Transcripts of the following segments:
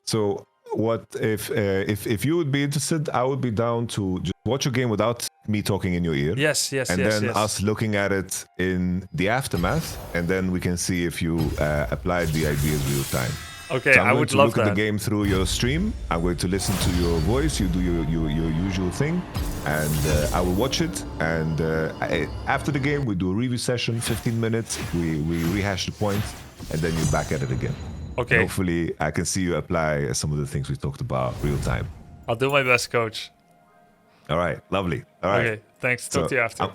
So what if you would be interested? I would be down to just watch a game without me talking in your ear. Yes, and then us looking at it in the aftermath, and then we can see if you applied the ideas real time. Okay, so I'm I going would to love look that. at the game through your stream. I'm going to listen to your voice. You do your usual thing, and I will watch it. And after the game, we do a review session, 15 minutes. We rehash the points, and then you're back at it again. Okay. And hopefully, I can see you apply some of the things we talked about real time. I'll do my best, coach. All right, lovely. All right. Okay, thanks. Talk to you after.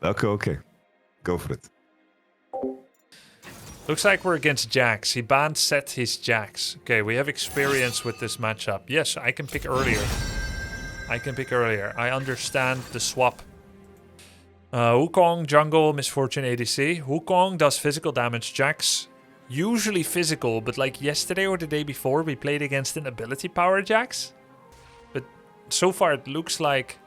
Okay. Go for it. Looks like we're against Jacks. He banned set his Jacks. Okay, we have experience with this matchup. Yes, I can pick earlier. I understand the swap. Wukong, jungle, misfortune, ADC. Wukong does physical damage. Jacks, usually physical, but like yesterday or the day before, we played against an ability power Jacks. But so far it looks like...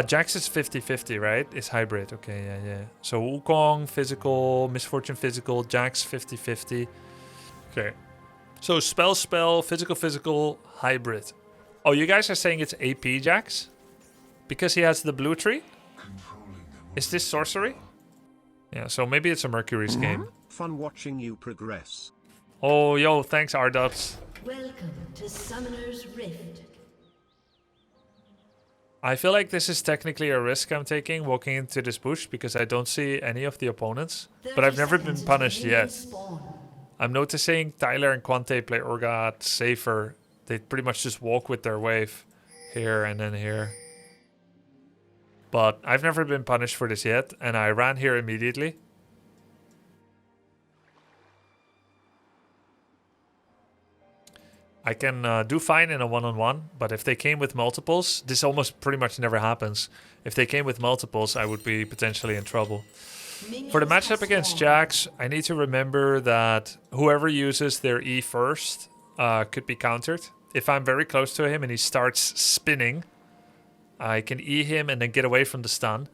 Jax is 50-50, right? It's hybrid. Okay, yeah. So Wukong, physical, misfortune, physical, Jax, 50-50. Okay. So spell, physical, hybrid. Oh, you guys are saying it's AP Jax? Because he has the blue tree? Is this sorcery? Yeah, so maybe it's a Mercury's game. Fun watching you progress. Oh, yo, thanks, R-Dubs. Welcome to Summoner's Rift. I feel like this is technically a risk I'm taking walking into this bush because I don't see any of the opponents. But I've never been punished yet. I'm noticing Tyler and Quante play Urgot safer. They pretty much just walk with their wave here and then here. But I've never been punished for this yet, and I ran here immediately. I can do fine in a one-on-one, but if they came with multiples, this almost pretty much never happens. If they came with multiples, I would be potentially in trouble. For the matchup against Jax, I need to remember that whoever uses their E first could be countered. If I'm very close to him and he starts spinning, I can E him and then get away from the stun.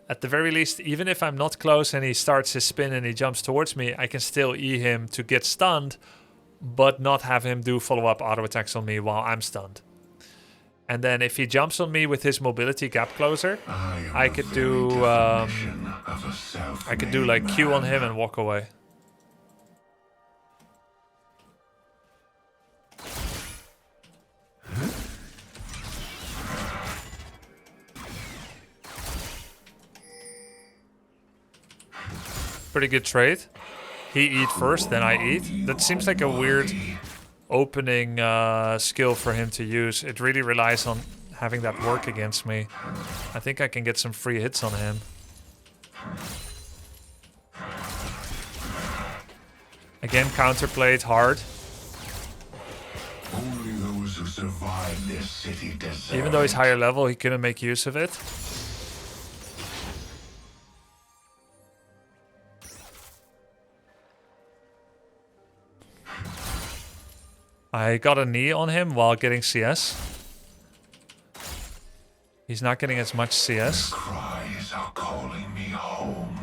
At the very least, even if I'm not close and he starts his spin and he jumps towards me, I can still E him to get stunned, but not have him do follow-up auto attacks on me while I'm stunned. And then if he jumps on me with his mobility gap closer, I could do like Q on him and walk away. Pretty good trade. He eat first, then I eat. That seems like a weird opening skill for him to use. It really relies on having that work against me. I think I can get some free hits on him. Again, counterplayed hard. Only those who survive this city deserve. Even though he's higher level, he couldn't make use of it. I got a knee on him while getting CS. He's not getting as much CS. Their cries are calling me home.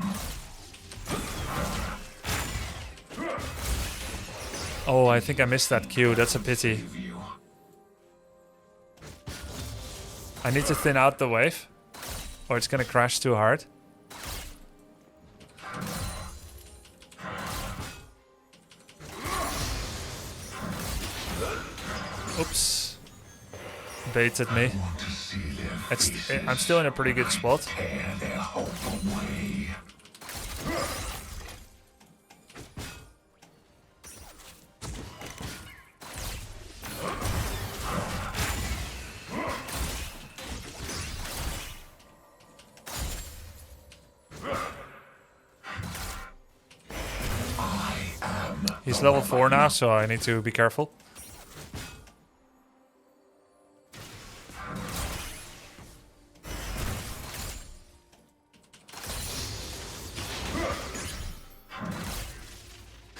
Oh, I think I missed that Q. That's a pity. I need to thin out the wave, or it's gonna crash too hard. Oops. Baited me. I'm still in a pretty good spot. He's level 4 now, so I need to be careful.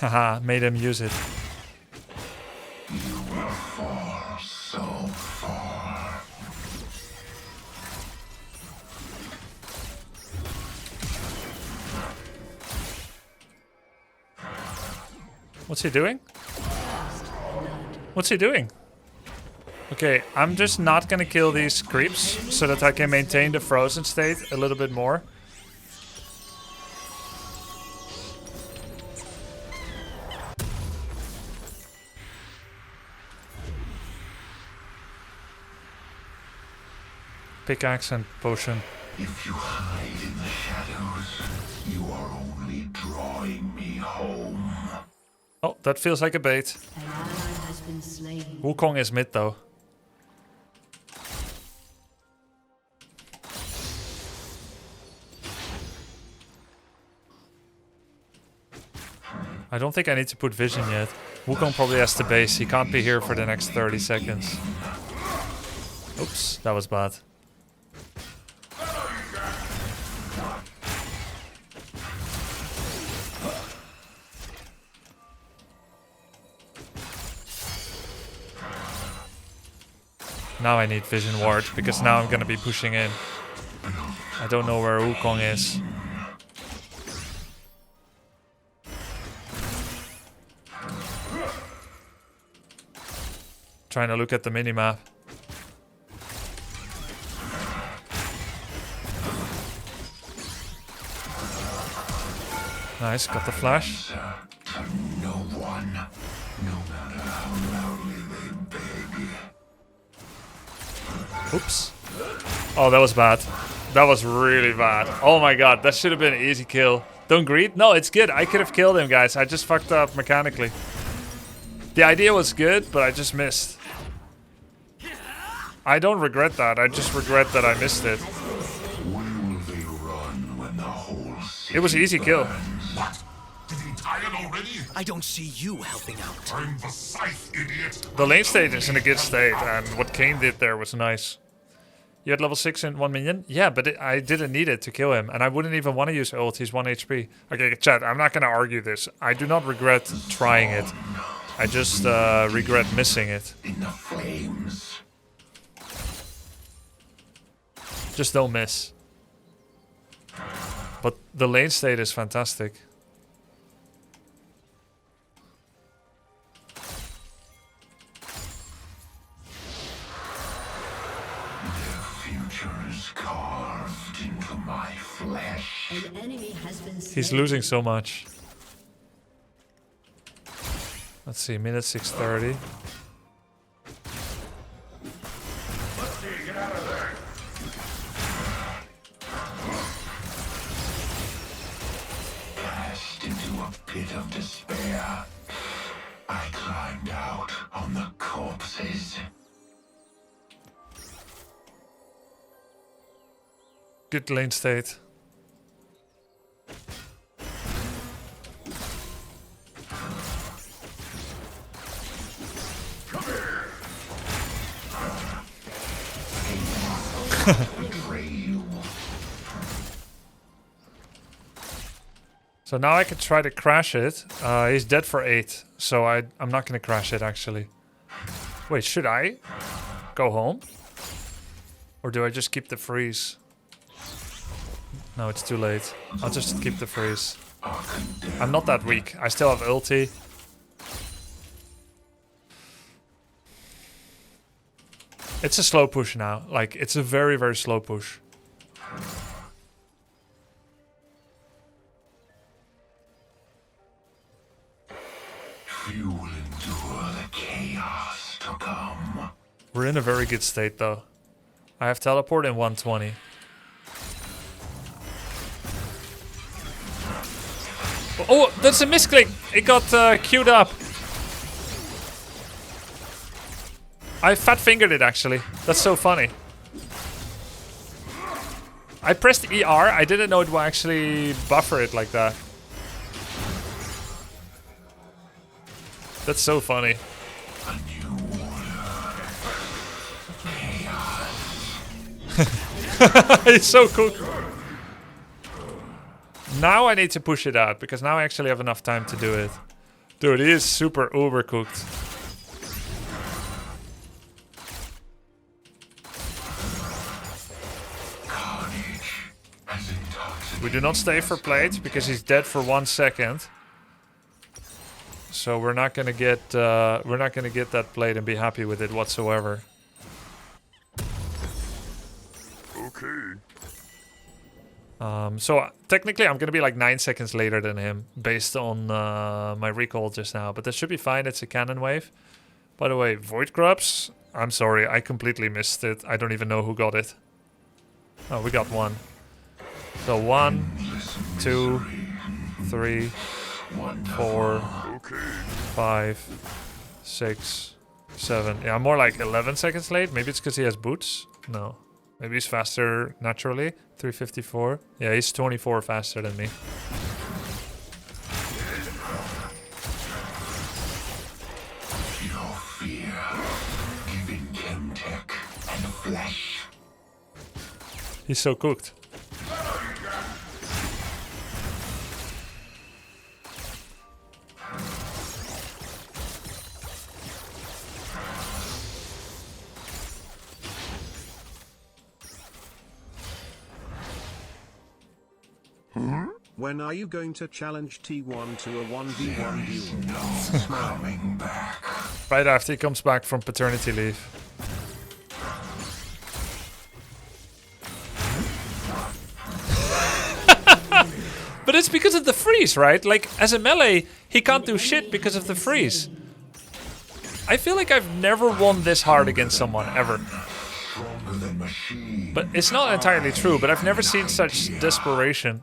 Haha, made him use it. You will fall so far. What's he doing? What's he doing? Okay, I'm just not gonna kill these creeps so that I can maintain the frozen state a little bit more. Pickaxe and potion. If you hide in the shadows, you are only drawing me home. Oh, that feels like a bait. An ally has been slain. Wukong is mid though. I don't think I need to put vision yet. Wukong probably has to base. He can't be here for the next 30 seconds. Oops, that was bad. Now I need vision ward, because now I'm gonna be pushing in. I don't know where Wukong is. Trying to look at the minimap. Nice, got the flash. To no one, no matter how loudly they beg. Oops. Oh, that was bad. That was really bad. Oh my god, that should have been an easy kill. Don't greed? No, it's good. I could have killed him, guys. I just fucked up mechanically. The idea was good, but I just missed. I don't regret that. I just regret that I missed it. Where will they run when the whole city It was an easy kill. What? Did he tired already? I don't see you helping out. I'm the scythe, idiot. The lane state is in a good state, and what Kane did there was nice. You had level 6 and 1 minion? Yeah, but I didn't need it to kill him, and I wouldn't even want to use ult. He's 1 HP. Okay, chat, I'm not going to argue this. I do not regret trying it. I just regret missing it. In the flames. Just don't miss. But the lane state is fantastic. Future is carved into my flesh. An enemy has been slain. He's losing so much. Let's see, minute 6:30. Cast into a pit of despair, I climbed out on the corpses. Good lane state. Betray you. So now I can try to crash it. He's dead for 8, so I'm not gonna crash it actually. Wait, should I go home? Or do I just keep the freeze? No, it's too late. I'll just keep the freeze. I'm not that weak. I still have ulti. It's a slow push now. Like, it's a very, very slow push. You will endure the chaos to come. We're in a very good state though. I have teleport in 120. Oh, that's a misclick! It got queued up. I fat fingered it actually. That's so funny. I pressed ER. I didn't know it would actually buffer it like that. That's so funny. A new order. Chaos. It's so cool. Now I need to push it out, because now I actually have enough time to do it. Dude, he is super overcooked. Carnage has intoxicated. We do not stay for plate, because he's dead for 1 second. so we're not gonna get that plate and be happy with it whatsoever. Okay. So technically I'm gonna be like 9 seconds later than him based on my recall just now, but that should be fine. It's a cannon wave. By the way, Void Grubs, I'm sorry, I completely missed it. I don't even know who got it. Oh, we got one. So 1, 2, 3, 4, 5, 6, 7. Yeah, I'm more like 11 seconds late. Maybe it's because he has boots. No. Maybe he's faster naturally. 354. Yeah, he's 24 faster than me. Your fear, giving Chemtech and flesh. He's so cooked. When are you going to challenge T1 to a 1v1 duel? No coming back. Right after he comes back from paternity leave. But it's because of the freeze, right? Like, as a melee, he can't do shit because of the freeze. I feel like I've never won this hard against someone, ever. Stronger than machine. But it's not entirely true, but I've never seen such desperation.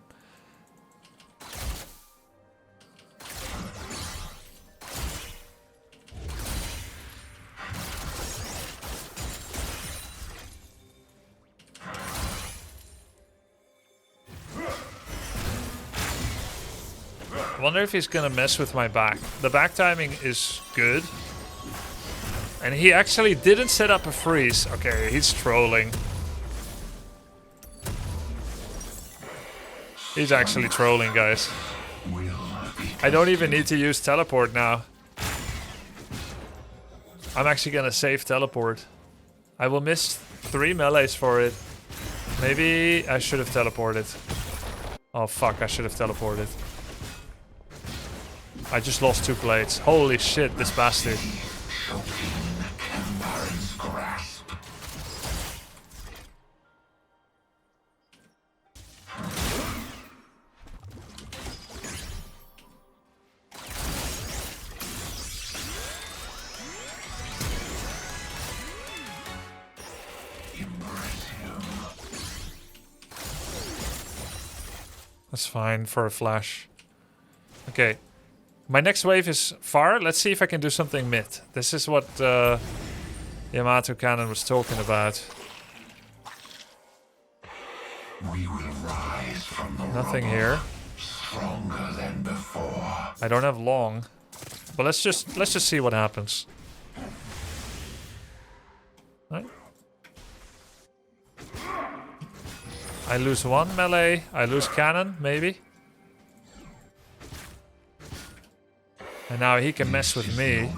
I wonder if he's gonna mess with my back. The back timing is good. And he actually didn't set up a freeze. Okay, he's trolling. He's actually trolling, guys. I don't even need to use teleport now. I'm actually gonna save teleport. I will miss 3 melees for it. Maybe I should have teleported. Oh fuck, I should have teleported. I just lost 2 plates. Holy shit, this bastard. That's fine for a flash. Okay. My next wave is far. Let's see if I can do something mid. This is what YamatoCannon was talking about. We will rise from the Nothing rubble, here. stronger than before. I don't have long. But let's just see what happens. Right. I lose 1 melee. I lose cannon, maybe. And now he can mess with me.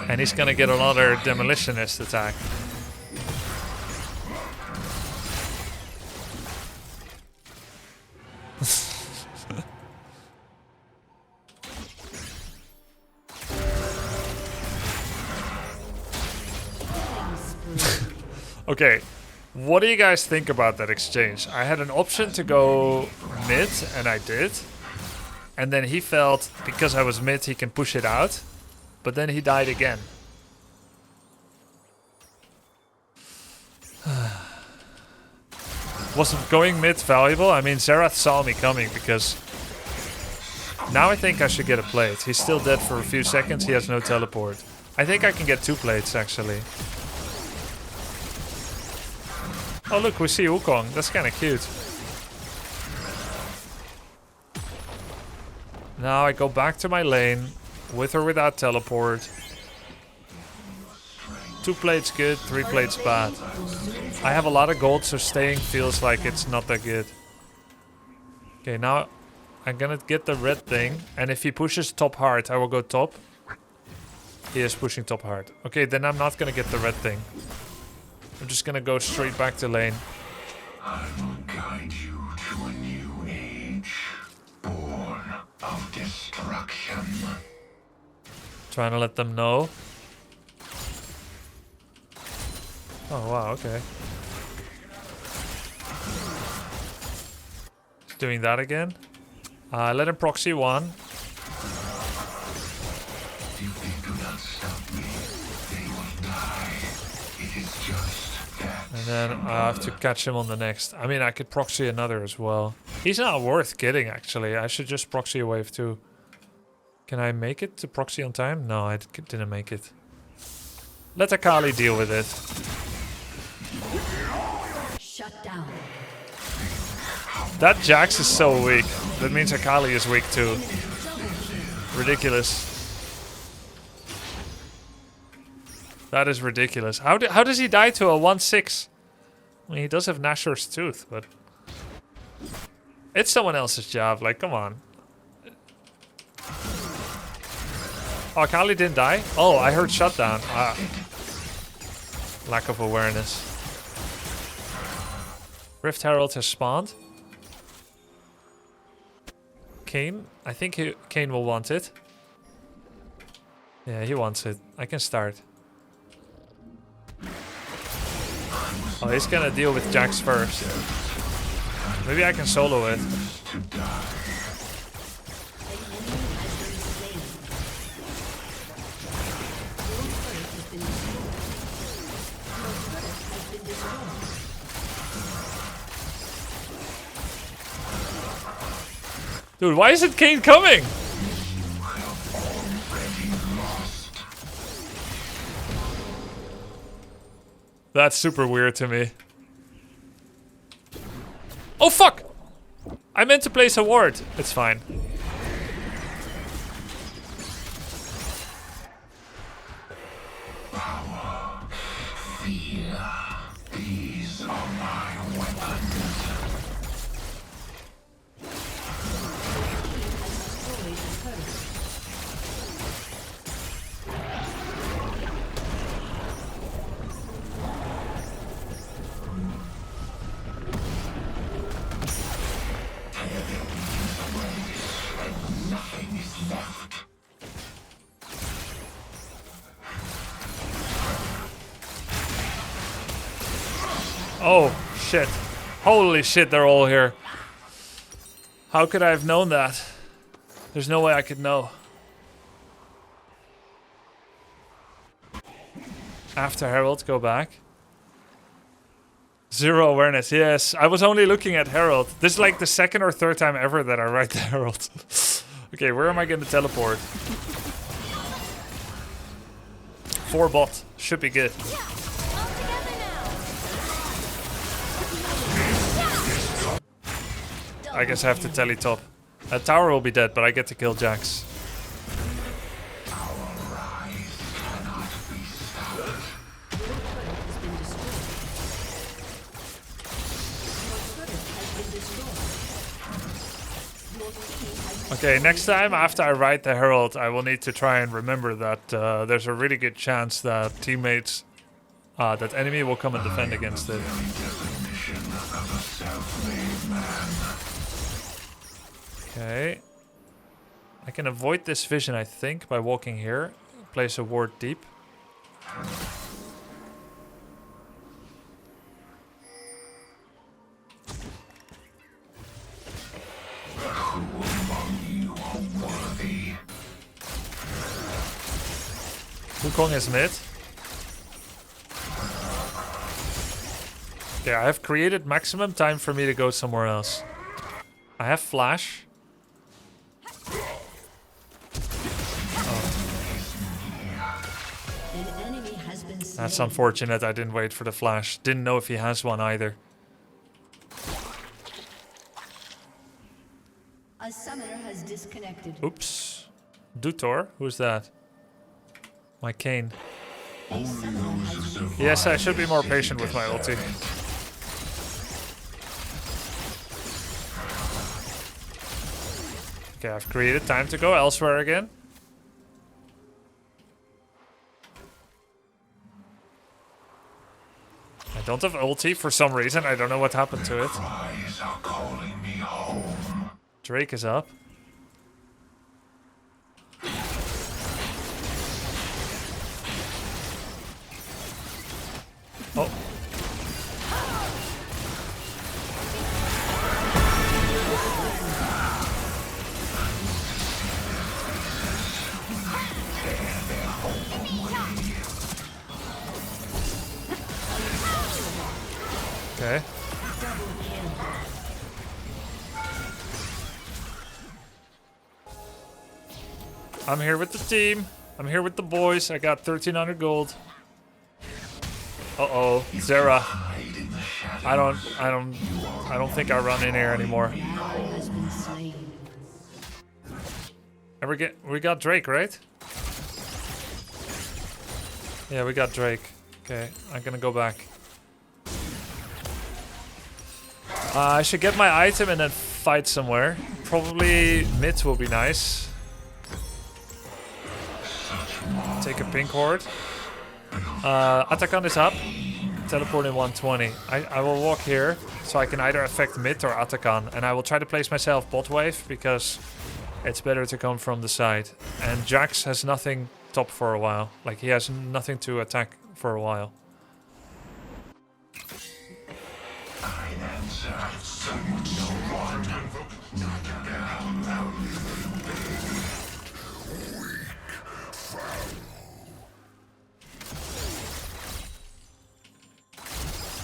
And he's gonna get another demolitionist attack. Okay, what do you guys think about that exchange? I had an option to go mid, and I did. And then he felt, because I was mid, he can push it out. But then he died again. Wasn't going mid valuable? I mean, Zerath saw me coming because... Now I think I should get a plate. He's still dead for a few seconds, he has no teleport. I think I can get 2 plates, actually. Oh look, we see Wukong. That's kind of cute. Now I go back to my lane, with or without teleport. 2 plates good, 3 plates bad. I have a lot of gold, so staying feels like it's not that good. Okay, now I'm gonna get the red thing, and if he pushes top hard, I will go top. He is pushing top hard. Okay, then I'm not gonna get the red thing. I'm just gonna go straight back to lane. I will guide you to a new age, born of destruction. Trying to let them know. Oh wow, okay. Doing that again. Let him proxy one. If they do not stop me, they will die. It is just that. And then I have to catch him on the next. I mean, I could proxy another as well. He's not worth getting, actually. I should just proxy a wave too. Can I make it to proxy on time? No, I didn't make it. Let Akali deal with it. Shut down. That Jax is so weak. That means Akali is weak too. Ridiculous. That is ridiculous. How does he die to a 1-6? I mean, he does have Nashor's Tooth, but... It's someone else's job, like, come on. Oh, Akali didn't die? Oh, I heard shutdown. Lack of awareness. Rift Herald has spawned. Kayn? I think Kayn will want it. Yeah, he wants it. I can start. Oh, he's gonna deal with Jax first. Maybe I can solo it. Dude, why isn't Kayn coming? That's super weird to me. Oh fuck! I meant to place a ward. It's fine. Power, fear, these are my weapons. Oh, shit. Holy shit, they're all here. How could I have known that? There's no way I could know. After Herald, go back. Zero awareness, yes. I was only looking at Herald. This is like the second or third time ever that I write the Herald. Okay, where am I going to teleport? 4 bot. Should be good. I guess I have to tele top. That tower will be dead, but I get to kill Jax. Okay, next time after I ride the Herald, I will need to try and remember that there's a really good chance that teammates, that enemy will come and defend against it. Okay. I can avoid this vision, I think, by walking here. Place a ward deep. Wukong is mid. Okay, I have created maximum time for me to go somewhere else. I have flash. That's unfortunate, I didn't wait for the flash. Didn't know if he has one either. A summoner has disconnected. Oops. Dutor? Who's that? My Kayn. Yes, I should be more patient with my ulti. Okay, I've created time to go elsewhere again. I don't have ulti for some reason. I don't know what happened to it. Cries are calling me home. Drake is up. Oh. Okay. I'm here with the team. I'm here with the boys. I got 1,300 gold. Uh-oh, Zera. I don't think I run in here anymore. Has been slain. And we got Drake, right? Yeah, we got Drake. Okay, I'm gonna go back. I should get my item and then fight somewhere. Probably mid will be nice. Take a pink horde. Atakan is up. Teleport in 120. I will walk here so I can either affect mid or Atakan. And I will try to place myself bot wave because it's better to come from the side. And Jax has nothing top for a while. Like he has nothing to attack for a while.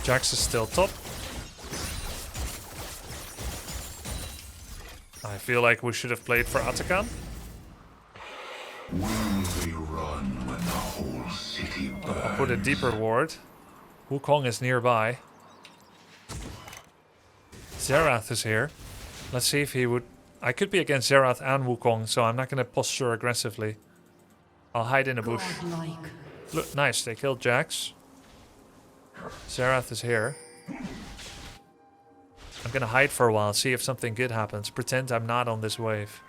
Jax is still top. I feel like we should have played for Atakan. Will they run when the whole city burns? I'll put a deeper ward. Wukong is nearby. Zerath is here. Let's see if he would... I could be against Zerath and Wukong, so I'm not going to posture aggressively. I'll hide in a bush. Godlike. Look, nice, they killed Jax. Zerath is here. I'm gonna hide for a while, see if something good happens. Pretend I'm not on this wave.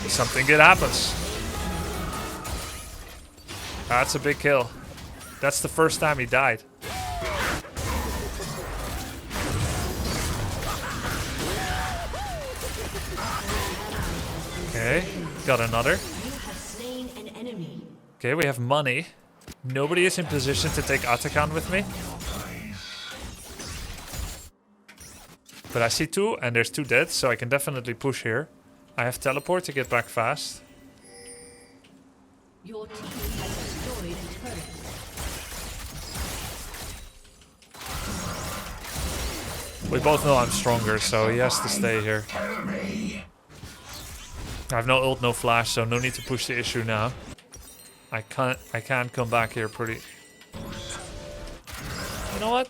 Something good happens. That's a big kill. That's the first time he died. Okay, got another. You have slain an enemy. Okay, we have money. Nobody is in position to take Atakan with me. But I see two, and there's two dead, so I can definitely push here. I have teleport to get back fast. Your team has destroyed a turret. We both know I'm stronger, so he has to stay here. I have no ult, no flash, so no need to push the issue now. I can't come back here pretty... You know what?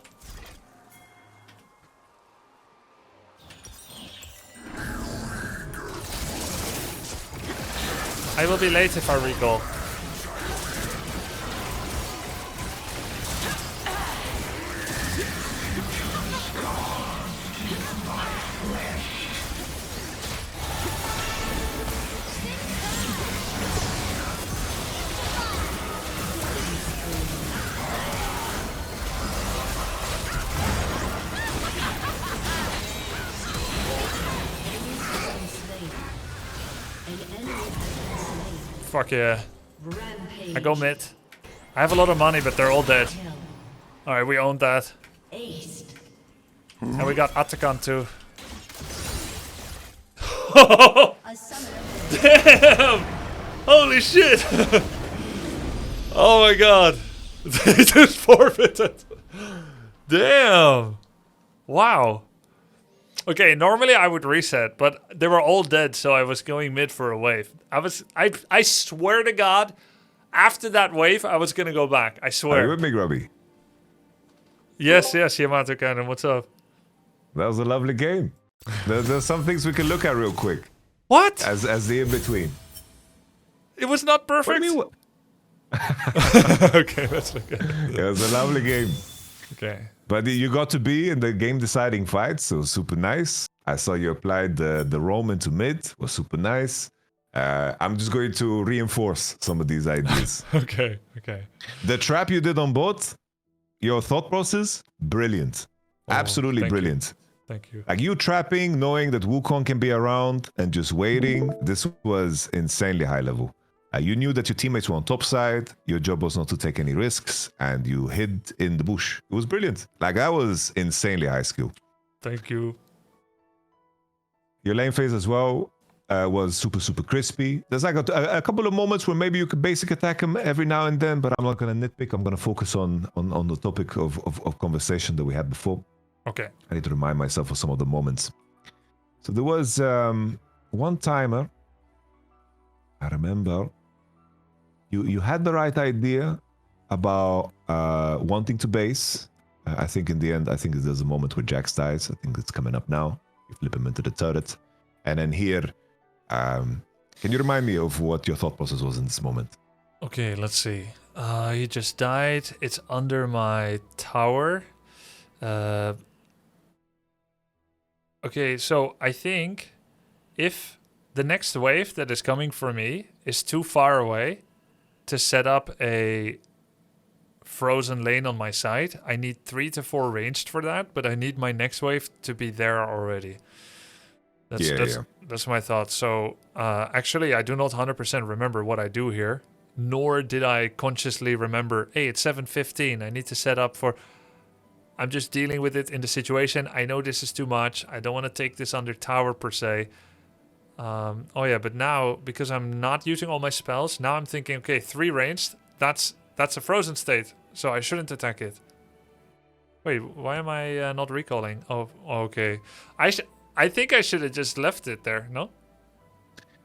I will be late if I recall. Fuck yeah. Rampage. I go mid. I have a lot of money, but they're all dead. Kill. Alright, we owned that. Aced. And we got Atakan too. A summoner. Damn! Holy shit! Oh my god. They just forfeited. Damn! Wow. Okay, normally I would reset, but they were all dead, so I was going mid for a wave. I swear to God, after that wave, I was gonna go back. I Are you swear. with me, Grubby? Yes, YamatoCannon, what's up? That was a lovely game. There's some things we can look at real quick What? as the in between. It was not What do perfect? you mean? Okay, that's okay. It was a lovely game. Okay. But you got to be in the game deciding fight, so super nice. I saw you applied the roam into mid, was super nice. I'm just going to reinforce some of these ideas. Okay, okay. The trap you did on bot, your thought process, brilliant. Absolutely thank you. brilliant. Thank you. Like you trapping, knowing that Wukong can be around and just waiting, this was insanely high level. You knew that your teammates were on top side, your job was not to take any risks, and you hid in the bush. It was brilliant. Like that was insanely high skill. Thank you. Your lane phase as well was super, super crispy. There's like a couple of moments where maybe you could basic attack him every now and then, but I'm not going to nitpick. I'm going to focus on the topic of conversation that we had before. Okay. I need to remind myself of some of the moments. So there was one timer. I remember you had the right idea about wanting to base. I think in the end, I think there's a moment where Jax dies. I think it's coming up now. You flip him into the turret. And then here, can you remind me of what your thought process was in this moment? Okay, let's see. He just died. It's under my tower. Okay, so I think if the next wave that is coming for me is too far away to set up a frozen lane on my side, I need 3 to 4 ranged for that, but I need my next wave to be there already. That's my thought. So actually, I do not 100% remember what I do here, nor did I consciously remember, hey, it's 7:15. I need to set up for... I'm just dealing with it in the situation. I know this is too much. I don't want to take this under tower per se. Oh yeah, but now, because I'm not using all my spells, now I'm thinking, okay, 3 ranged, that's a frozen state, so I shouldn't attack it. Wait, why am I not recalling? Oh, okay. I think I should have just left it there, no?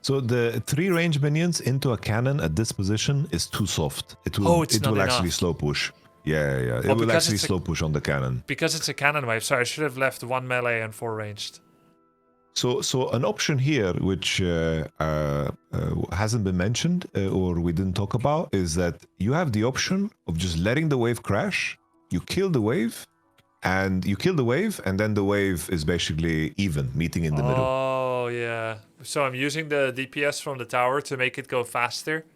So the 3 range minions into a cannon at this position is too soft. It will actually slow push. Yeah. It will actually slow push on the cannon. Because it's a cannon wave, so I should have left 1 melee and 4 ranged. So an option here, which hasn't been mentioned or we didn't talk about, is that you have the option of just letting the wave crash. You kill the wave, and then the wave is basically even, meeting in the middle. Oh, yeah. So I'm using the DPS from the tower to make it go faster?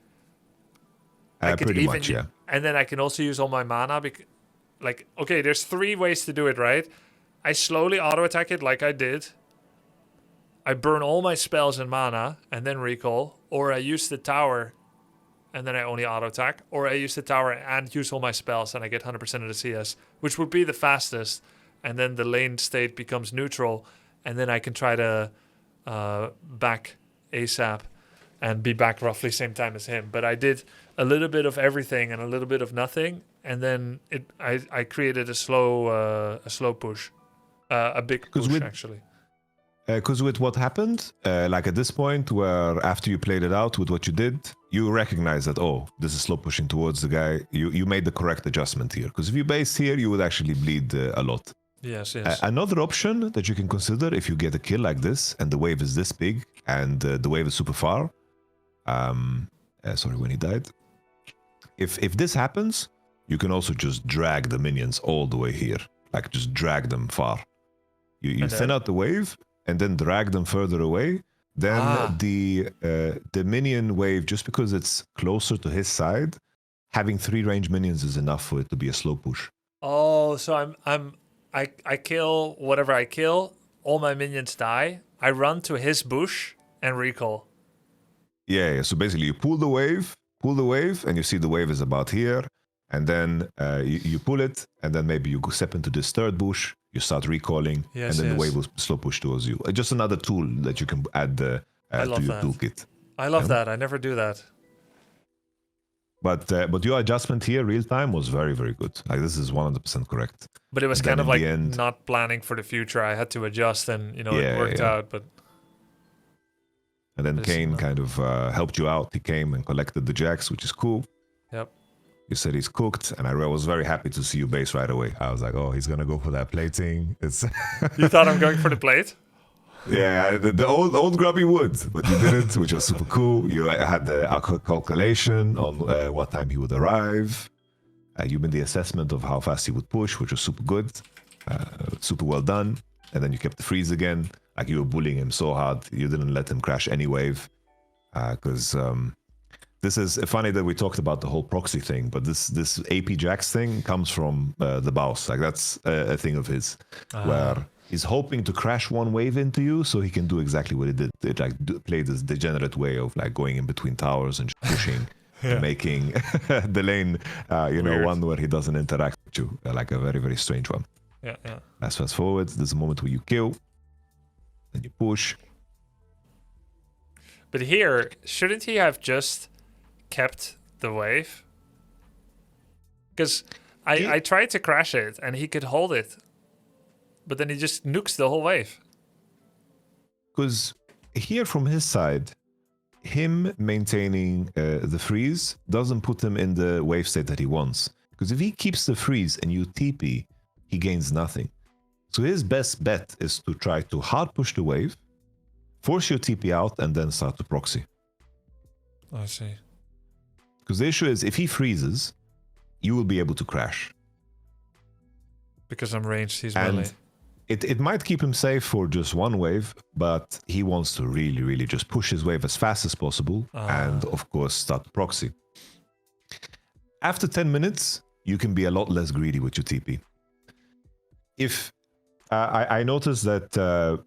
Pretty much, yeah. And then I can also use all my mana. Okay, there's 3 ways to do it, right? I slowly auto-attack it like I did. I burn all my spells and mana and then recall. Or I use the tower and then I only auto-attack. Or I use the tower and use all my spells and I get 100% of the CS, which would be the fastest. And then the lane state becomes neutral. And then I can try to back ASAP and be back roughly same time as him. But I did a little bit of everything and a little bit of nothing. And then I created a slow push. A big push, actually. Because with what happened, like at this point where after you played it out with what you did, you recognize that, oh, this is slow pushing towards the guy. You made the correct adjustment here. Because if you base here, you would actually bleed a lot. Yes. Another option that you can consider if you get a kill like this and the wave is this big and the wave is super far. Sorry, when he died. If this happens, you can also just drag the minions all the way here. Like just drag them far. You thin out the wave and then drag them further away. Then the minion wave, just because it's closer to his side, having 3 range minions is enough for it to be a slow push. Oh, so I kill whatever I kill, all my minions die. I run to his bush and recall. Yeah. So basically, you pull the wave, and you see the wave is about here, and then you pull it, and then maybe you go step into this third bush, you start recalling, and then the wave will slow push towards you. Just another tool that you can add to your toolkit. I love that. I never do that. But your adjustment here, real time, was very, very good. Like this is 100% correct. But it was kind of like not planning for the future. I had to adjust, and it worked out. But and then Kane kind of helped you out. He came and collected the Jax, which is cool. Yep. You said he's cooked, and I was very happy to see you base right away. I was like, oh, he's gonna go for that plating. It's You thought I'm going for the plate? Yeah, the old Grubby would, but you didn't, which was super cool. You had the calculation on what time he would arrive. You made the assessment of how fast he would push, which was super good, super well done. And then you kept the freeze again. Like you were bullying him so hard, you didn't let him crash any wave. Because this is funny that we talked about the whole proxy thing, but this AP Jax thing comes from the Baus. Like that's a thing of his, where He's hoping to crash one wave into you so he can do exactly what he did. It, like play this degenerate way of like going in between towers and just pushing and making the lane, Weird. one where he doesn't interact with you. Like a very, very strange one. Yeah, yeah. Let's fast forward. There's a moment where you kill, then you push. But here, shouldn't he have just kept the wave? Because I tried to crash it and he could hold it. But then he just nukes the whole wave. Because here from his side, him maintaining the freeze doesn't put him in the wave state that he wants. Because if he keeps the freeze and you TP, he gains nothing. So his best bet is to try to hard push the wave, force your TP out, and then start to proxy. I see. Because the issue is, if he freezes, you will be able to crash. Because I'm ranged, he's And melee. it might keep him safe for just one wave, but he wants to really, really just push his wave as fast as possible and, of course, start to proxy. After 10 minutes, you can be a lot less greedy with your TP. If I noticed that,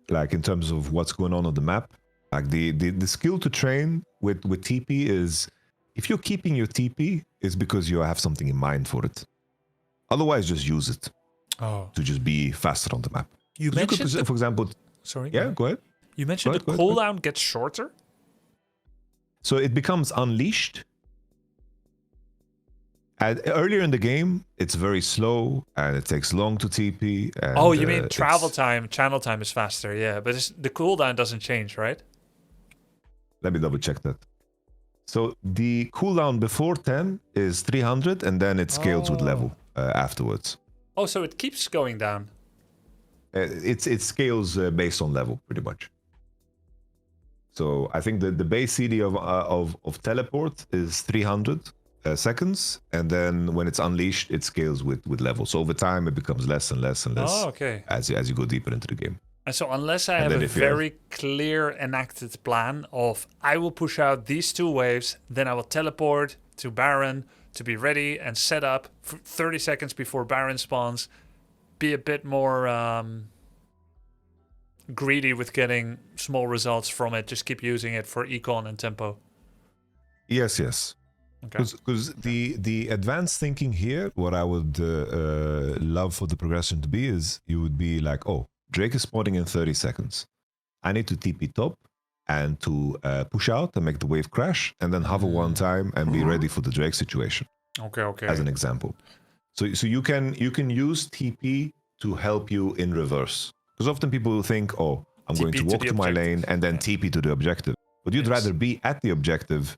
like in terms of what's going on the map, like the skill to train with TP is, if you're keeping your TP, it's because you have something in mind for it. Otherwise, just use it to just be faster on the map. You 'Cause mentioned... for example, Sorry? yeah, go ahead. You mentioned Go the ahead, go ahead. cooldown gets shorter? So it becomes unleashed. And earlier in the game, it's very slow and it takes long to TP. And, Oh, you mean travel it's- time, channel time is faster, yeah. But the cooldown doesn't change, right? Let me double check that. So the cooldown before 10 is 300 and then it scales with level afterwards. Oh, so it keeps going down. It scales based on level, pretty much. So I think the base CD of teleport is 300 seconds, and then when it's unleashed, it scales with level. So over time, it becomes less and less and less Oh, okay. as you go deeper into the game. And so unless I And have then a if you have- very clear enacted plan of I will push out these two waves, then I will teleport to Baron to be ready and set up for 30 seconds before Baron spawns, be a bit more greedy with getting small results from it, just keep using it for econ and tempo. Yes, yes. Okay. Because the advanced thinking here, what I would love for the progression to be is you would be like, oh, Drake is spawning in 30 seconds. I need to TP top and to push out and make the wave crash, and then hover one time and be ready for the Drake situation, Okay. as an example. So you can use TP to help you in reverse. Because often people will think, oh, I'm going TP to to walk the to my objective. lane and then TP to the objective. But you'd Yes. rather be at the objective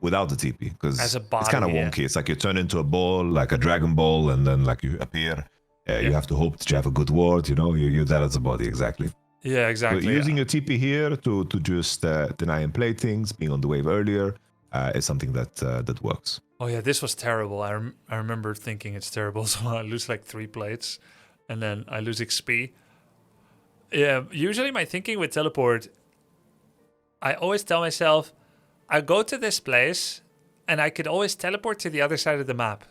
without the TP, because As a it's kind of body, yeah. wonky. It's like you turn into a ball, like a Dragon Ball, and then like you appear. You have to hope that you have a good ward, you're that as a body, exactly. Yeah, So exactly. using your TP here to just deny and play things, being on the wave earlier, is something that works. Oh yeah, this was terrible. I remember thinking it's terrible. So I lose like 3 plates, and then I lose XP. Yeah, usually my thinking with teleport, I always tell myself, I go to this place, and I could always teleport to the other side of the map.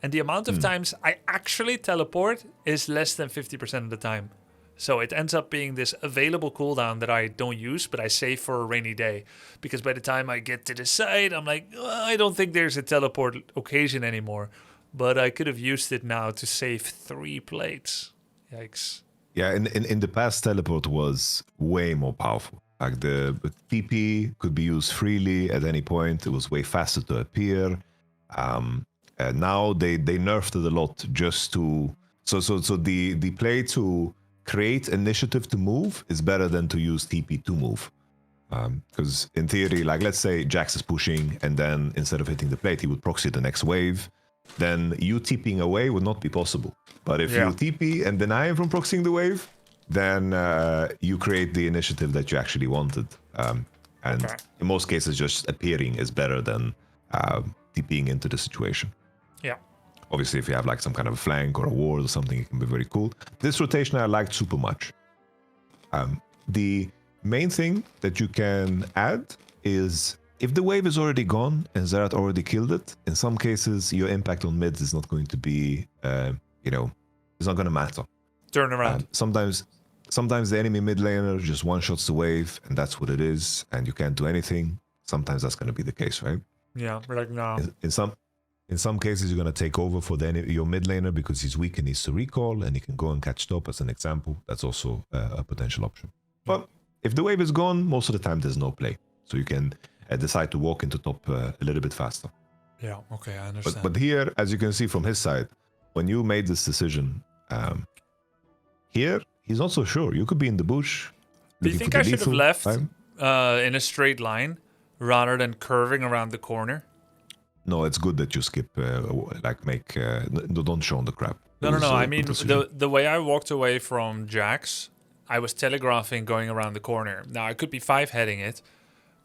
And the amount of times I actually teleport is less than 50% of the time. So it ends up being this available cooldown that I don't use, but I save for a rainy day. Because by the time I get to the site, I'm like, I don't think there's a teleport occasion anymore. But I could have used it now to save 3 plates. Yikes. Yeah, in the past, teleport was way more powerful. Like the TP could be used freely at any point. It was way faster to appear. Now they nerfed it a lot just to so the play to create initiative to move is better than to use TP to move. Because in theory, like let's say Jax is pushing and then instead of hitting the plate, he would proxy the next wave. Then you TPing away would not be possible. But if you TP and deny him from proxying the wave, then you create the initiative that you actually wanted. And in most cases, just appearing is better than TPing into the situation. Yeah. Obviously, if you have like some kind of a flank or a ward or something, it can be very cool. This rotation I liked super much. The main thing that you can add is if the wave is already gone and Zerat already killed it, in some cases your impact on mids is not going to be, it's not going to matter. Turn around. Sometimes the enemy mid laner just one-shots the wave, and that's what it is, and you can't do anything. Sometimes that's going to be the case, right? Yeah, like now. In some cases, you're going to take over for your mid laner because he's weak and needs to recall, and he can go and catch top as an example. That's also a potential option. But if the wave is gone, most of the time there's no play. So you can decide to walk into top a little bit faster. Yeah, okay, I understand. But here, as you can see from his side, when you made this decision, here, he's not so sure. You could be in the bush. Do you looking think for I the should have lethal, left right? in a straight line rather than curving around the corner? No, it's good that you skip, don't show on the crap. No. It was I a mean, good decision. the way I walked away from Jax, I was telegraphing going around the corner. Now, I could be 5-heading it,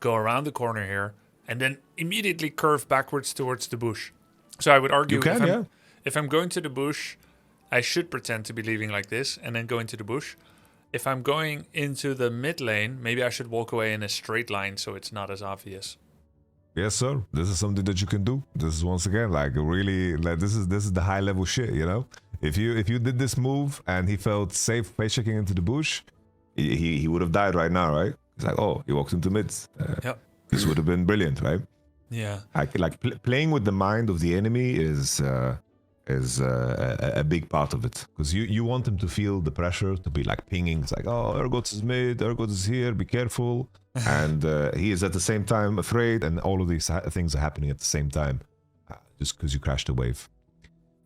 go around the corner here, and then immediately curve backwards towards the bush. So I would argue You can, if I'm going to the bush, I should pretend to be leaving like this and then go into the bush. If I'm going into the mid lane, maybe I should walk away in a straight line so it's not as obvious. Yes, sir. This is something that you can do. This is once again this is the high level shit, you know. If you did this move and he felt safe face checking into the bush, he would have died right now, right? He's like, oh, he walked into mids. Yep. This would have been brilliant, right? Yeah. Playing with the mind of the enemy is a big part of it, because you want him to feel the pressure, to be like pinging. It's like, oh, Urgot is mid, Urgot is here, be careful. And he is at the same time afraid, and all of these things are happening at the same time, just because you crashed the wave.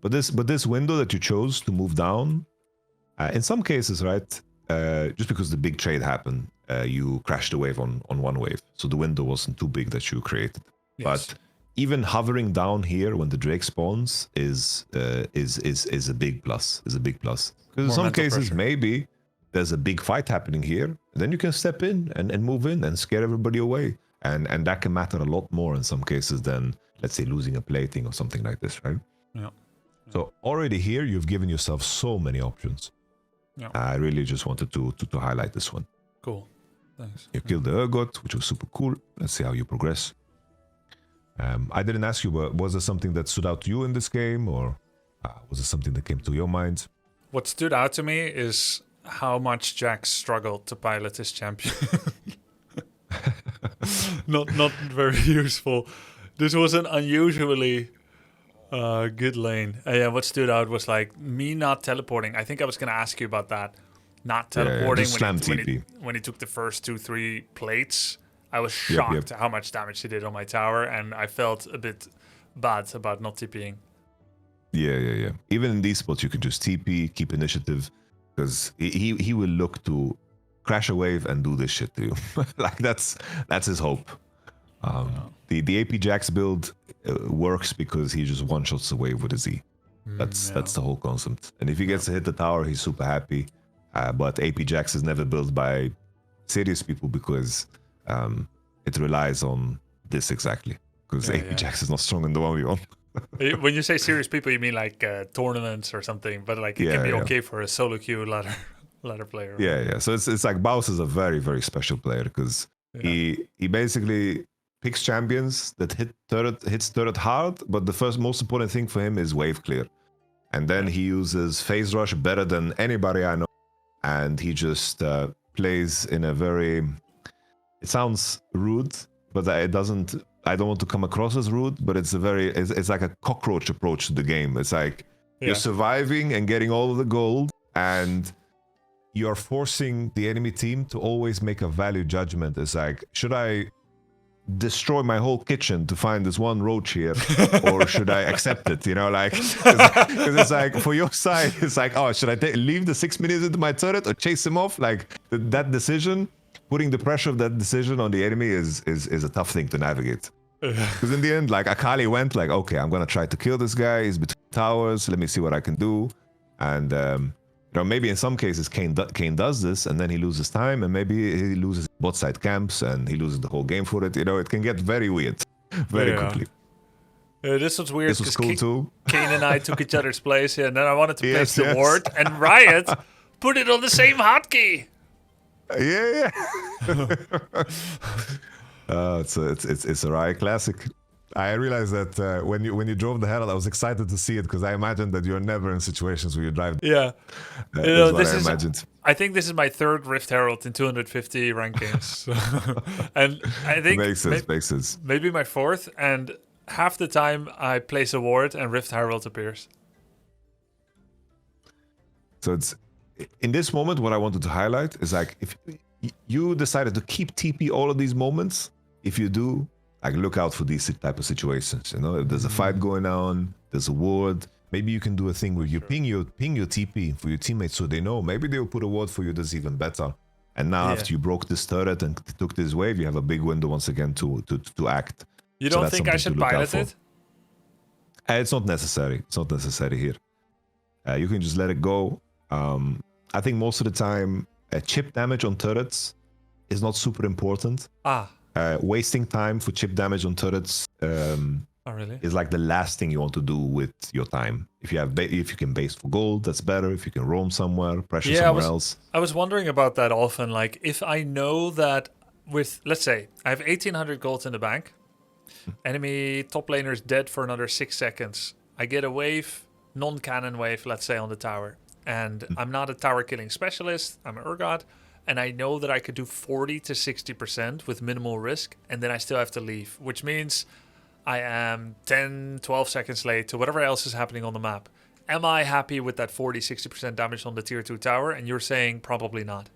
But this window that you chose to move down, in some cases, right, just because the big trade happened, you crashed the wave on one wave, so the window wasn't too big that you created. Yes. But even hovering down here when the Drake spawns is a big plus. Because in More some mental cases, pressure. maybe there's a big fight happening here, then you can step in and move in and scare everybody away. And that can matter a lot more in some cases than, let's say, losing a plating or something like this, right? Yeah. So already here, you've given yourself so many options. Yeah. I really just wanted to highlight this one. Cool. Thanks. You killed the Urgot, which was super cool. Let's see how you progress. I didn't ask you, but was there something that stood out to you in this game, or was it something that came to your mind? What stood out to me is how much Jax struggled to pilot his champion. not very useful. This was an unusually good lane. Yeah, what stood out was like me not teleporting. I think I was going to ask you about that. Not teleporting just slam TP. when he took the first 2-3 plates. I was Yep, shocked how much damage he did on my tower, and I felt a bit bad about not TPing. Yeah. Even in these spots, you can just TP, keep initiative, because he will look to crash a wave and do this shit to you. Like that's his hope. The AP Jax build works because he just one shots the wave with a Z. That's the whole concept. And if he gets to hit the tower, he's super happy. But AP Jax is never built by serious people because it relies on this exactly. Because AP Jax is not strong in the 1v1. When you say serious people, you mean like tournaments or something, but like it can be okay for a solo queue ladder player. Yeah. So it's like Baus is a very, very special player because he basically picks champions that hits turret hard, but the most important thing for him is wave clear. And then he uses phase rush better than anybody I know. And he just plays in a very, it sounds rude, but I don't want to come across as rude, but it's like a cockroach approach to the game. It's like you're surviving and getting all of the gold, and you're forcing the enemy team to always make a value judgment. It's like, should I destroy my whole kitchen to find this one roach here, or should I accept it? You know, like, because it's like for your side, it's like, oh, should I leave the 6 minutes into my turret or chase him off? Like that decision, putting the pressure of that decision on the enemy is a tough thing to navigate. Because in the end, like Akali went like, okay, I'm gonna try to kill this guy. He's between towers. Let me see what I can do. And maybe in some cases Kane does this, and then he loses time, and maybe he loses bot side camps, and he loses the whole game for it. You know, it can get very weird, very quickly. This was weird. This was cool too. Kane and I took each other's place, and then I wanted to place the ward, and Riot put it on the same hotkey. Yeah. It's a Riot classic. I realized that when you drove the Herald, I was excited to see it because I imagined that you're never in situations where you drive. Yeah. That You know, is what this I is. imagined. I think this is my third Rift Herald in 250 rankings, and I think Makes sense. Makes sense. maybe my fourth. And half the time I place a ward and Rift Herald appears. So it's in this moment. What I wanted to highlight is like if you decided to keep TP all of these moments, if you do, like look out for these type of situations. You know, if there's a fight going on, there's a ward. Maybe you can do a thing where you ping your TP for your teammates so they know. Maybe they'll put a ward for you that's even better. And now after you broke this turret and took this wave, you have a big window once again to act. You So don't that's think I something to should look out pilot for. it? It's not necessary. It's not necessary here. You can just let it go. I think most of the time, chip damage on turrets is not super important. Wasting time for chip damage on turrets Oh, really? is like the last thing you want to do with your time. If you can base for gold, that's better. If you can roam somewhere, pressure somewhere else. I was wondering about that often. Like, if I know that with, let's say, I have 1800 gold in the bank, enemy top laner is dead for another 6 seconds. I get a wave, non-cannon wave, let's say, on the tower. And I'm not a tower killing specialist, I'm an Urgot, and I know that I could do 40 to 60% with minimal risk, and then I still have to leave, which means I am 10, 12 seconds late to whatever else is happening on the map. Am I happy with that 40, 60% damage on the tier 2 tower? And you're saying probably not.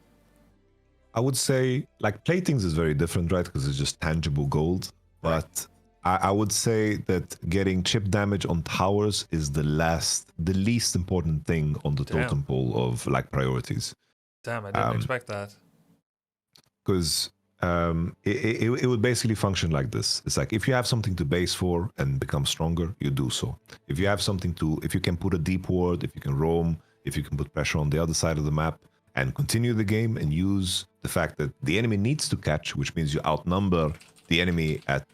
I would say, like, platings is very different, right? Because it's just tangible gold. But I would say that getting chip damage on towers is the least important thing on the totem pole of, like, priorities. Damn, I didn't expect that. Because it would basically function like this. It's like if you have something to base for and become stronger, you do so. If you have something if you can put a deep ward, if you can roam, if you can put pressure on the other side of the map and continue the game and use the fact that the enemy needs to catch, which means you outnumber the enemy at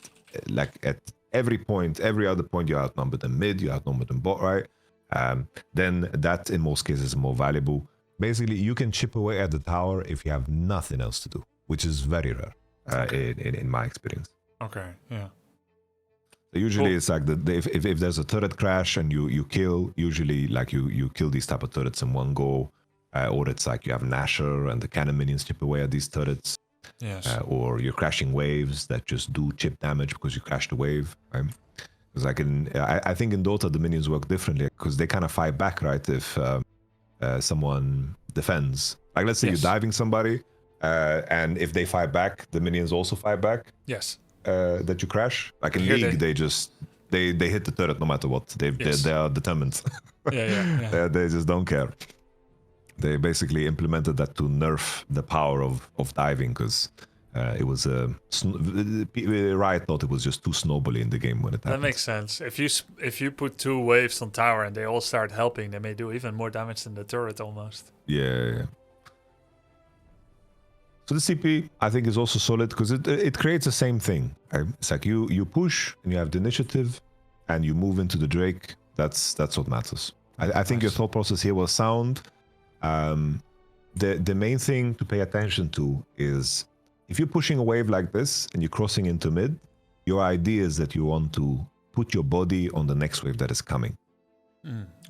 every point, every other point you outnumber them mid, you outnumber them bot, right? Then that in most cases is more valuable. Basically, you can chip away at the tower if you have nothing else to do, which is very rare in my experience. Okay, yeah. So usually it's like if there's a turret crash and you kill, usually like you kill these type of turrets in one go, or it's like you have Nasher and the cannon minions chip away at these turrets. Yes. Or you're crashing waves that just do chip damage because you crashed the wave. Right? Because I think in Dota the minions work differently because they kind of fight back, right? If someone defends, like let's say you're diving somebody, and if they fight back, the minions also fight back. Yes. That you crash. Like in League, they hit the turret no matter what. They are determined. Yeah. They just don't care. They basically implemented that to nerf the power of diving because it was Riot thought it was just too snowbally in the game when it happened. That makes sense. If you put 2 waves on tower and they all start helping, they may do even more damage than the turret almost. Yeah. So the CP I think is also solid because it creates the same thing. It's like you push and you have the initiative, and you move into the Drake. That's what matters. I think your thought process here was sound. The main thing to pay attention to is if you're pushing a wave like this and you're crossing into mid, your idea is that you want to put your body on the next wave that is coming.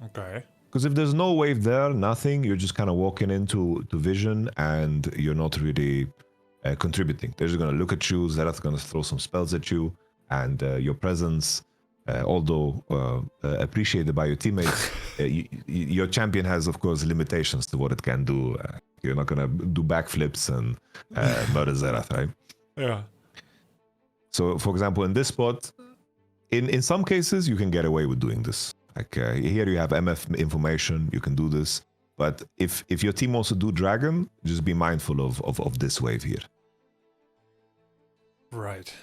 Okay. Because if there's no wave there, nothing, you're just kind of walking into vision and you're not really contributing. They're just going to look at you, Xerath's going to throw some spells at you, and your presence, although appreciated by your teammates, your champion has, of course, limitations to what it can do. You're not going to do backflips and murder Xerath, right? Yeah. So, for example, in this spot, in some cases, you can get away with doing this. Like here you have MF information, you can do this. But if your team wants to do Dragon, just be mindful of this wave here. Right.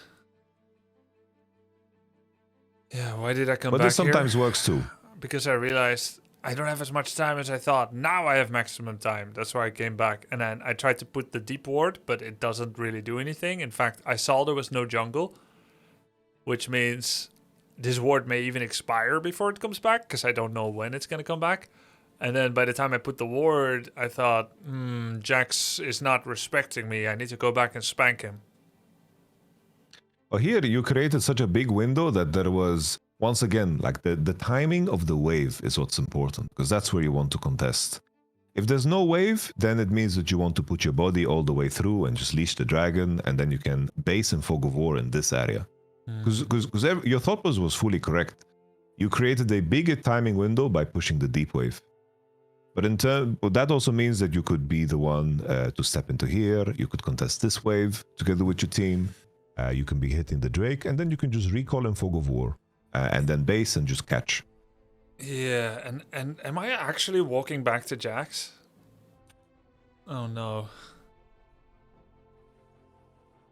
Yeah, why did I come back back this sometimes here? Works too. Because I realized I don't have as much time as I thought. Now I have maximum time. That's why I came back. And then I tried to put the deep ward, but it doesn't really do anything. In fact, I saw there was no jungle, which means this ward may even expire before it comes back because I don't know when it's going to come back. And then by the time I put the ward, I thought, Jax is not respecting me. I need to go back and spank him. But here you created such a big window that there was, once again, like the timing of the wave is what's important, because that's where you want to contest. If there's no wave, then it means that you want to put your body all the way through and just leash the dragon, and then you can base in Fog of War in this area. Because your thought was fully correct. You created a bigger timing window by pushing the deep wave. But but that also means that you could be the one to step into here. You could contest this wave together with your team. You can be hitting the Drake, and then you can just recall in Fog of War, and then base and just catch. Yeah, and am I actually walking back to Jax? Oh no.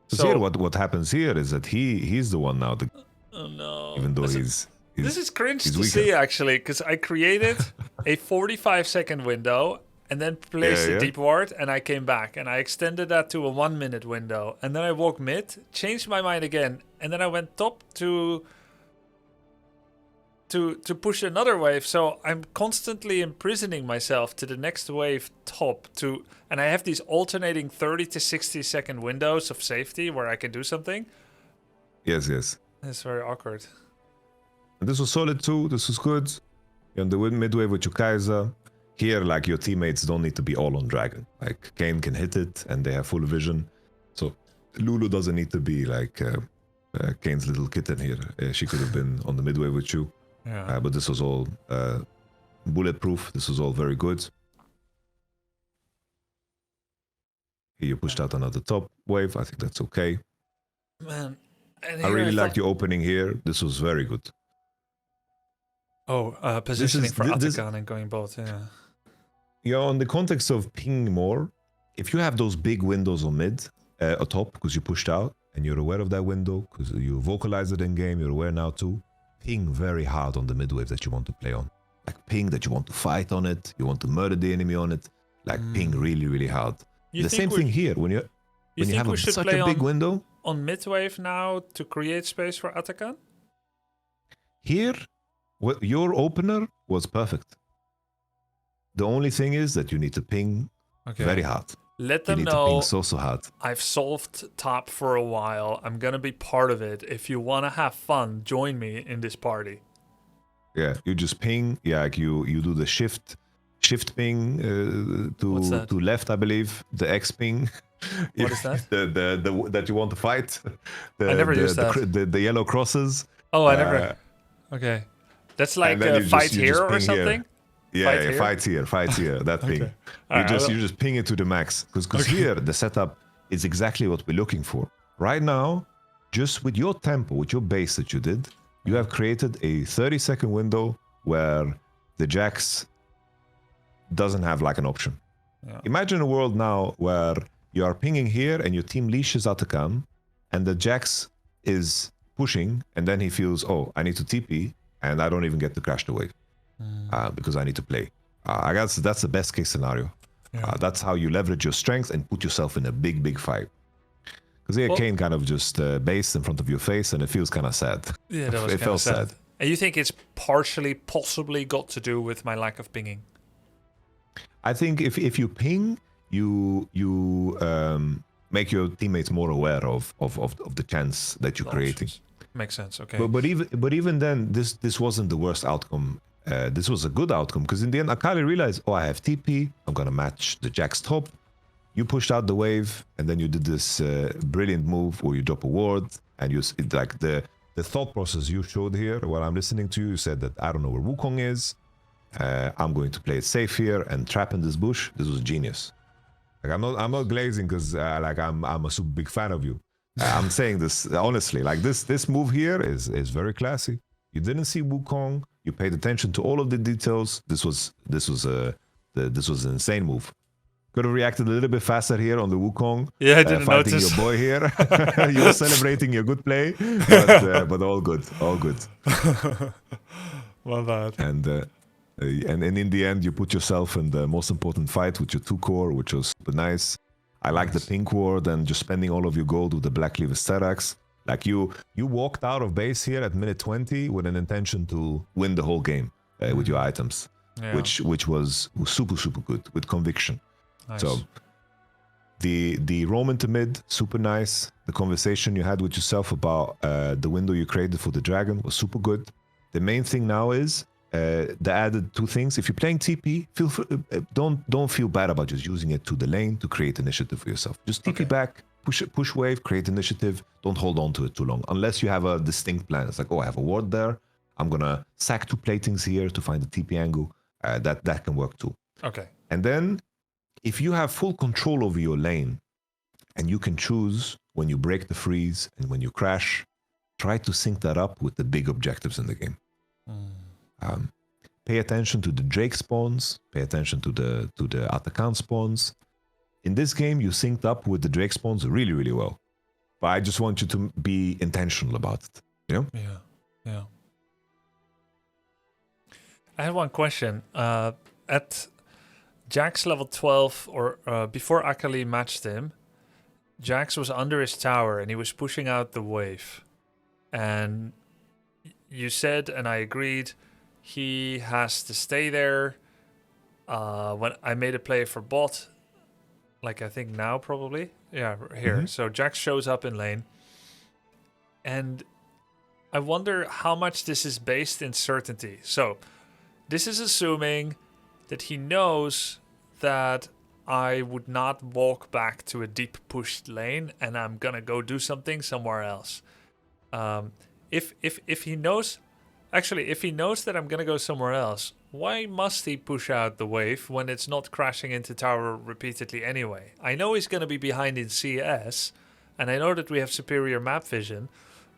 So here, what happens here is that he's the one now. Oh no. Even though this is cringe he's to weaker. see, actually, because I created a 45-second window and then placed a deep ward, and I came back and I extended that to a 1-minute window, and then I walked mid, changed my mind again, and then I went top to push another wave. So I'm constantly imprisoning myself to the next wave top and I have these alternating 30 to 60 second windows of safety where I can do something. Yes. It's very awkward. And this was solid too. This was good. You're on the mid-wave with your Kaiser. Here, like, your teammates don't need to be all on Dragon. Like, Kayn can hit it and they have full vision. So Lulu doesn't need to be like Kayn's little kitten here. She could have been on the mid-wave with you. Yeah. But this was all bulletproof. This was all very good. Here you pushed out another top wave. I think that's okay. Man. And I here really liked thought- your opening here. This was very good. Oh, positioning for this- Atakan and going both, yeah. On the context of pinging more, if you have those big windows on mid, or top, because you pushed out, and you're aware of that window, because you vocalize it in game, you're aware now too, ping very hard on the mid wave that you want to play on. Like, ping that you want to fight on it, you want to murder the enemy on it. Like, ping really, really hard. You The think same thing here, when you think have we should such play a big on- window. on mid wave now to create space for Atakan? Here, your opener was perfect. The only thing is that you need to ping very hard. Let You them need to ping know so hard. I've solved top for a while. I'm gonna be part of it. If you wanna have fun, join me in this party. Yeah, you just ping. Yeah, like you do the shift ping What's that? to left, I believe. The X ping. What is that? the that you want to fight. I never used that. The yellow crosses. Oh, I never. Okay, that's like and then you fight you here or ping something. Yeah, Fight here? fight here. That ping. Okay. Alright, You just ping it to the max because here the setup is exactly what we're looking for. Right now, just with your tempo, with your base that you did, you have created a 30-second window where the Jax doesn't have like an option. Yeah. Imagine a world now where you are pinging here and your team leashes Atakan, and the Jax is pushing, and then he feels, oh, I need to TP, and I don't even get to crash the wave because I need to play. I guess that's the best case scenario. Yeah. That's how you leverage your strength and put yourself in a big fight. Because here, Kayn kind of just based in front of your face, and it feels kind of sad. Yeah, that was It kinda felt sad. And you think it's partially, possibly got to do with my lack of pinging? I think if you ping, you make your teammates more aware of the chance that you're creating. Makes sense. Okay. But even then, this wasn't the worst outcome. This was a good outcome because in the end, Akali realized, oh, I have TP. I'm gonna match the Jax top. You pushed out the wave, and then you did this brilliant move where you drop a ward, and like the thought process you showed here. While I'm listening to you, you said that I don't know where Wukong is. I'm going to play it safe here and trap in this bush. This was genius. Like I'm not glazing because like I'm a super big fan of you. I'm saying this honestly. Like this move here is very classy. You didn't see Wukong. You paid attention to all of the details. This was an insane move. Could have reacted a little bit faster here on the Wukong. Yeah, I didn't fighting notice. your boy here. You were celebrating your good play, but all good, all good. My bad. And in the end, you put yourself in the most important fight with your 2 core, which was super nice. I like the pink ward and just spending all of your gold with the Black Cleaver Sterax. Like you walked out of base here at minute 20 with an intention to win the whole game with your items, Yeah. which was super good with conviction. Nice. So The roam into mid, super nice. The conversation you had with yourself about the window you created for the dragon was super good. The main thing now is the added 2 things. If you're playing TP, don't feel bad about just using it to the lane to create initiative for yourself. Just TP back, push wave, create initiative. Don't hold on to it too long unless you have a distinct plan. It's like, oh, I have a ward there. I'm gonna sack 2 platings here to find the TP angle. That can work too. Okay. And then if you have full control over your lane and you can choose when you break the freeze and when you crash, try to sync that up with the big objectives in the game. Pay attention to the Drake spawns, pay attention to the YamatoCannon spawns. In this game, you synced up with the Drake spawns really, really well. But I just want you to be intentional about it, you know? Yeah. I had one question. At Jax level 12, or before Akali matched him, Jax was under his tower and he was pushing out the wave. And you said, and I agreed, he has to stay there. When I made a play for bot, like I think now probably. Yeah, here. So Jax shows up in lane. And I wonder how much this is based in certainty. So this is assuming that he knows that I would not walk back to a deep pushed lane and I'm gonna go do something somewhere else. If he knows, actually, if he knows that I'm gonna go somewhere else, why must he push out the wave when it's not crashing into tower repeatedly anyway? I know he's gonna be behind in CS, and I know that we have superior map vision,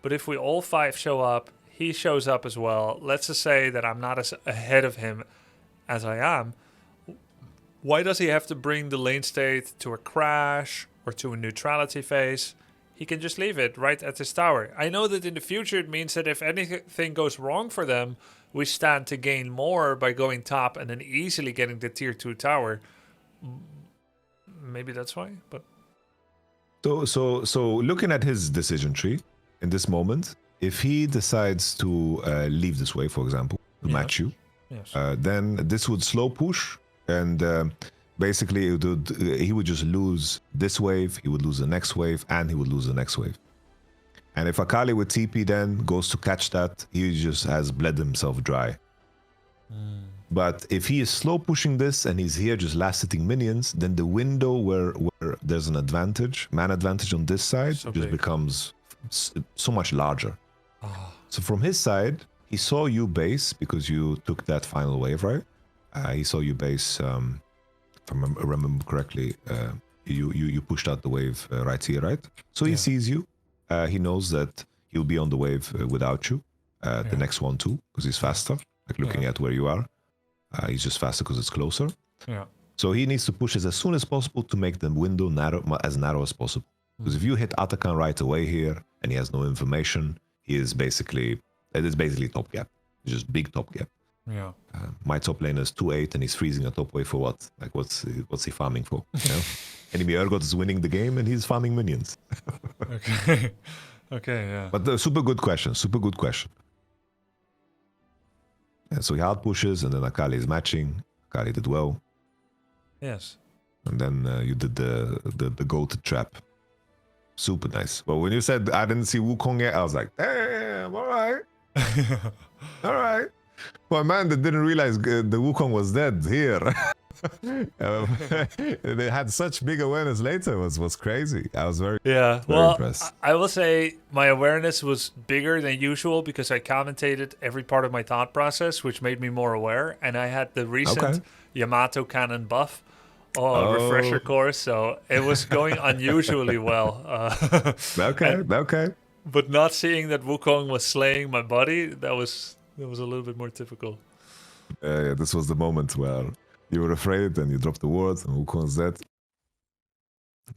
but if we all 5 show up, he shows up as well. Let's just say that I'm not as ahead of him as I am. Why does he have to bring the lane state to a crash or to a neutrality phase? He can just leave it right at his tower. I know that in the future it means that if anything goes wrong for them, we stand to gain more by going top and then easily getting the tier 2 tower. Maybe that's why, but... So looking at his decision tree in this moment, if he decides to leave this way, for example, to match you, then this would slow push, and basically he would just lose this wave, he would lose the next wave, and he would lose the next wave. And if Akali with TP then goes to catch that, he just has bled himself dry. But if he is slow pushing this and he's here just last hitting minions, then the window where there's an advantage, man advantage on this side, so just big. becomes so much larger. So from his side, he saw you base because you took that final wave, right? He saw you base, if I remember correctly, you pushed out the wave right here, right? So he sees you. He knows that he'll be on the wave without you. The next one too, because he's faster. Like looking at where you are, he's just faster because it's closer. Yeah. So he needs to push as soon as possible to make the window as narrow as possible. Because if you hit YamatoCannon right away here and he has no information, it is basically top gap. It's just big top gap. Yeah. My top lane is 2-8 and he's freezing a top wave for what? Like what's he farming for? You know? Enemy Urgot is winning the game and he's farming minions. Okay. Okay, yeah. But super good question. And so he hard pushes and then Akali is matching. Akali did well. Yes. And then you did the goated trap. Super nice. But when you said I didn't see Wukong yet, I was like, damn, all right. All right. For a man that didn't realize the Wukong was dead here. They had such big awareness later. Was crazy. I was very impressed. I will say my awareness was bigger than usual because I commentated every part of my thought process, which made me more aware. And I had the recent YamatoCannon buff refresher course, so it was going unusually well. Okay. But not seeing that Wukong was slaying my body, that was a little bit more typical. Yeah, this was the moment where you were afraid and you dropped the words and Wukong's dead.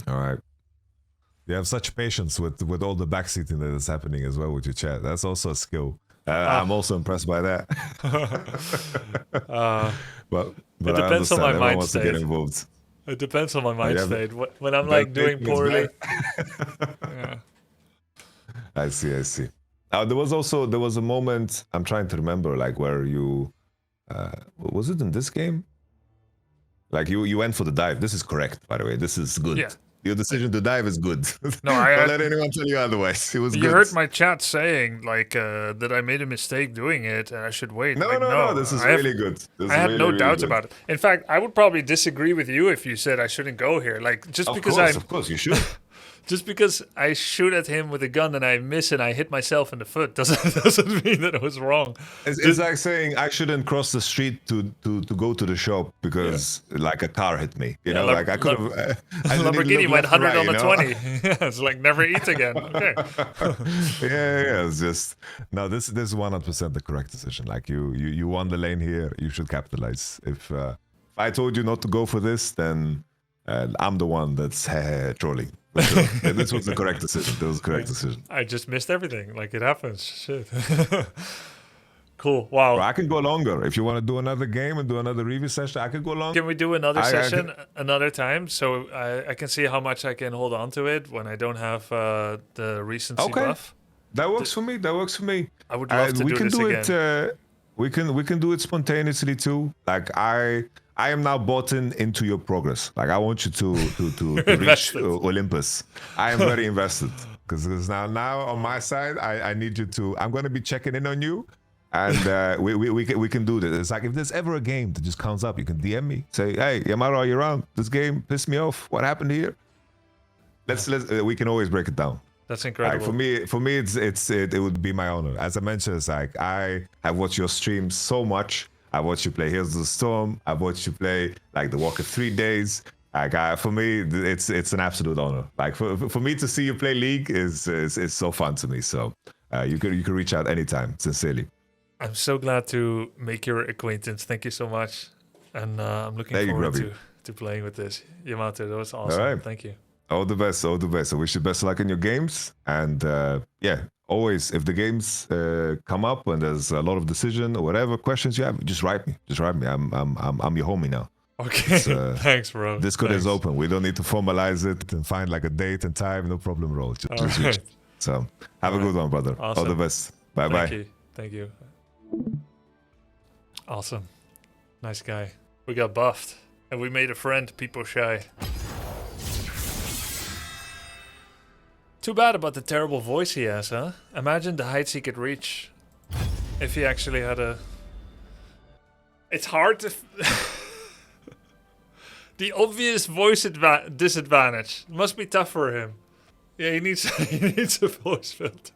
All right. You have such patience with all the backseating that is happening as well with your chat. That's also a skill. I'm also impressed by that. But it depends on my mind wants state. To get involved. It depends on my mind state. When I'm like doing poorly. Yeah. I see. There was a moment, I'm trying to remember, like where you, was it in this game? Like you went for the dive. This is correct, by the way. This is good. Yeah. Your decision to dive is good. No, Don't let anyone tell you otherwise. It was You good. heard my chat saying like that I made a mistake doing it and I should wait. No, Like, no. This is really good. This I is have really, no really doubts good. about it. In fact, I would probably disagree with you if you said I shouldn't go here. Like just because Of course, you should. just because I shoot at him with a gun and I miss and I hit myself in the foot doesn't mean that it was wrong. It's like saying I shouldn't cross the street to go to the shop because like a car hit me. You know, like I could have. Lamborghini went 100 on the 20. Yeah, it's like never eat again. Okay. yeah. It's just no. This is 100% the correct decision. Like you won the lane here. You should capitalize. If I told you not to go for this, then I'm the one that's trolling. Sure. Yeah, this was the correct decision. That was the correct decision. I just missed everything. Like it happens. Shit. Cool. Wow. I can go longer. If you want to do another game and do another review session, I can go longer. Can we do another session another time so I can see how much I can hold on to it when I don't have the recency buff? That works for me. That works for me. I would love to we do can this do again. It. We can do it spontaneously too. Like I am now bought into your progress. Like I want you to reach Olympus. I am very invested because now on my side, I need you to. I'm going to be checking in on you, and we can do this. It's like if there's ever a game that just comes up, you can DM me. Say, hey, Yamato, are you around? This game pissed me off. What happened here? Let's we can always break it down. That's incredible. Like for me, it would be my honor. As I mentioned, it's like I have watched your streams so much. I watched you play Heroes of the Storm. I watched you play like the Walk of 3 Days. Like for me, it's an absolute honor. Like for me to see you play League is so fun to me. So you can reach out anytime. Sincerely. I'm so glad to make your acquaintance. Thank you so much, and I'm looking forward to playing with this. Yamato, that was awesome. All right. Thank you. All the best. All the best. I wish you best luck in your games. And yeah. Always, if the games come up and there's a lot of decision or whatever questions you have, just write me. Just write me. I'm your homie now. Okay. Thanks, bro. Discord is open. We don't need to formalize it and find like a date and time. No problem, bro. Just reach. So have a good one, brother. Awesome. All the best. Bye bye. Thank you. Awesome. Nice guy. We got buffed and we made a friend. People shy. Too bad about the terrible voice he has, huh? Imagine the heights he could reach if he actually had a... It's hard to... The obvious voice disadvantage. It must be tough for him. Yeah, he needs a voice filter.